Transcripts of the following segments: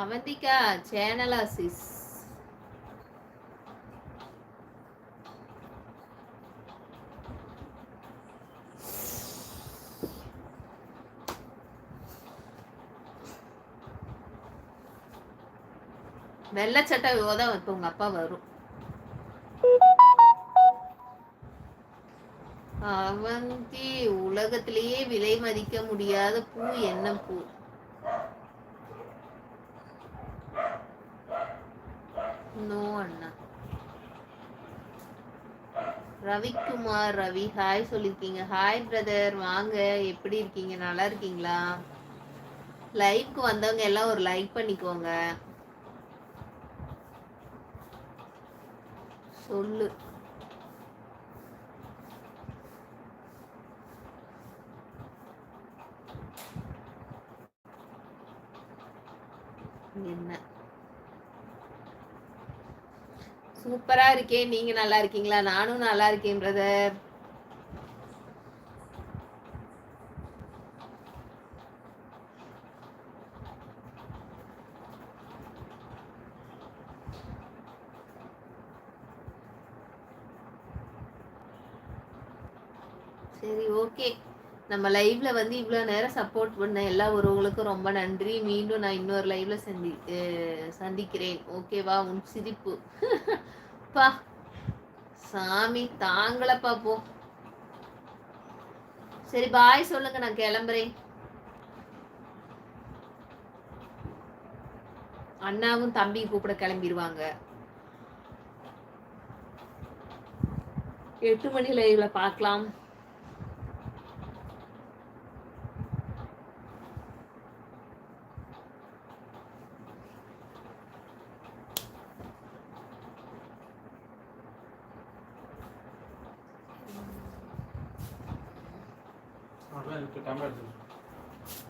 Avantika சேனலா sis? வெள்ளச்சட்டை தான் இப்ப உங்க அப்பா வரும். அவந்தி, உலகத்திலேயே விலை மதிக்க முடியாத பூ என்ன பூ? நோ அண்ணா. ரவிக்குமார் ரவி ஹாய் சொல்லிருக்கீங்க. ஹாய் பிரதர், வாங்க. எப்படி இருக்கீங்க? நல்லா இருக்கீங்களா? லைவ்க்கு வந்தவங்க எல்லாம் ஒரு லைக் பண்ணிக்கோங்க. சொல்லு. என்ன சூப்பரா இருக்கேன். நீங்க நல்லா இருக்கீங்களா? நானும் நல்லா இருக்கேன் பிரதர். சரி, ஓகே. நம்ம லைவ்ல வந்து இவ்வளவு நேரம் சப்போர்ட் பண்ண எல்லா உறவுகளுக்கும் ரொம்ப நன்றி. மீண்டும் நான் இன்னொரு லைவ்ல சந்திக்கிறேன். ஓகேவா? உன் சிரிப்பு பா சாமி தாங்களப்பா போ. சரி, பாய் சொல்லுங்க, நான் கிளம்புறேன். அண்ணாவும் தம்பி கூப்பிட கிளம்பிடுவாங்க. 8 மணி லைவ்ல பார்க்கலாம்.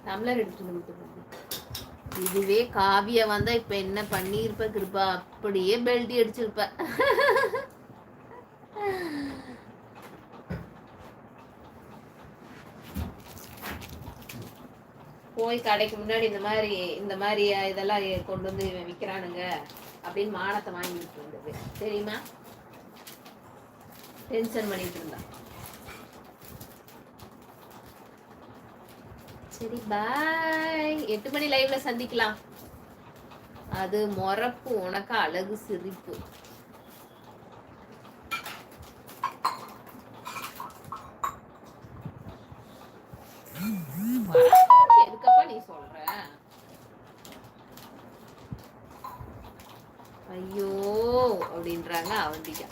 டம்ளர் எடுத்து. இதுவே காவியா வந்தா இப்ப என்ன பண்ணிருப்ப கிருப்பா? அப்படியே பெல்ட் அடிச்சிருப்ப. போய் கடைக்கு முன்னாடி இந்த மாதிரி இதெல்லாம் கொண்டு வந்து விற்கிறானுங்க அப்படின்னு மானத்தை வாங்கிட்டு இருந்தது தெரியுமா? டென்ஷன் பண்ணிட்டு இருந்தா. சரி, பாய். 8 மணி லைவ்ல சந்திக்கலாம். அது மொறப்பு, உனக்கு அழகு சிரிப்பு. எதுக்கப்பா நீ சொல்ற? ஐயோ அப்படின்றாங்க அவந்திகா.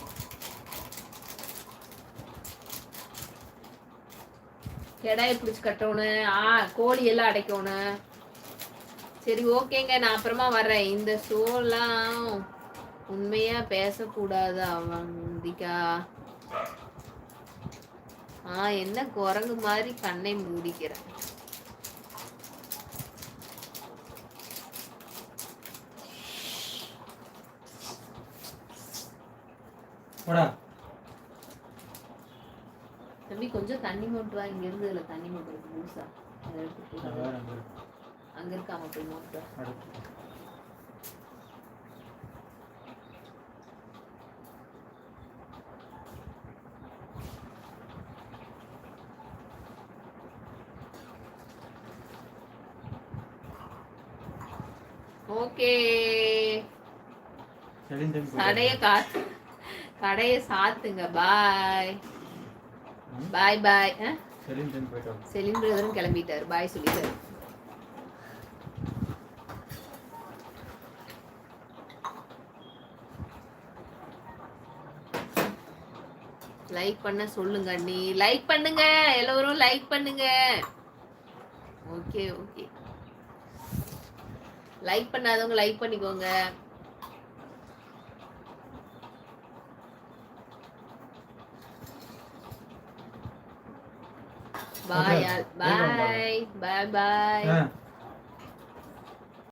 கெடாயை பிடிச்சி கட்டணும், கோழி எல்லாம் அடைக்கணும். சரி, ஓகேங்க, நான் அப்புறமா வர்றேன். இந்த ஷோலாம் உண்மையா பேசக்கூடாது அவந்திகா. என்ன குரங்கு மாதிரி கண்ணை மூடிக்கிறேன். தம்பி, கொஞ்சம் தண்ணி மோட்டர் வா. இங்க இருந்து இதுல தண்ணி மோட்டர் இருக்கு முழுசா. அங்க இருக்காம போய் மோட்டர். ஓகே, கடைய சாத்துங்க. பாய் பாய் பாய். செலின் பிரதரும் கிளம்பிட்டாரு. பாய் சொல்லிட்டாரு. லைக் பண்ண சொல்லுங்க. நீ லைக் பண்ணுங்க, எல்லாரும் லைக் பண்ணுங்க. ஓகே ஓகே, லைக் பண்ணாதவங்க லைக் பண்ணிக்கோங்க. பாய் பாய் பாய் பாய்.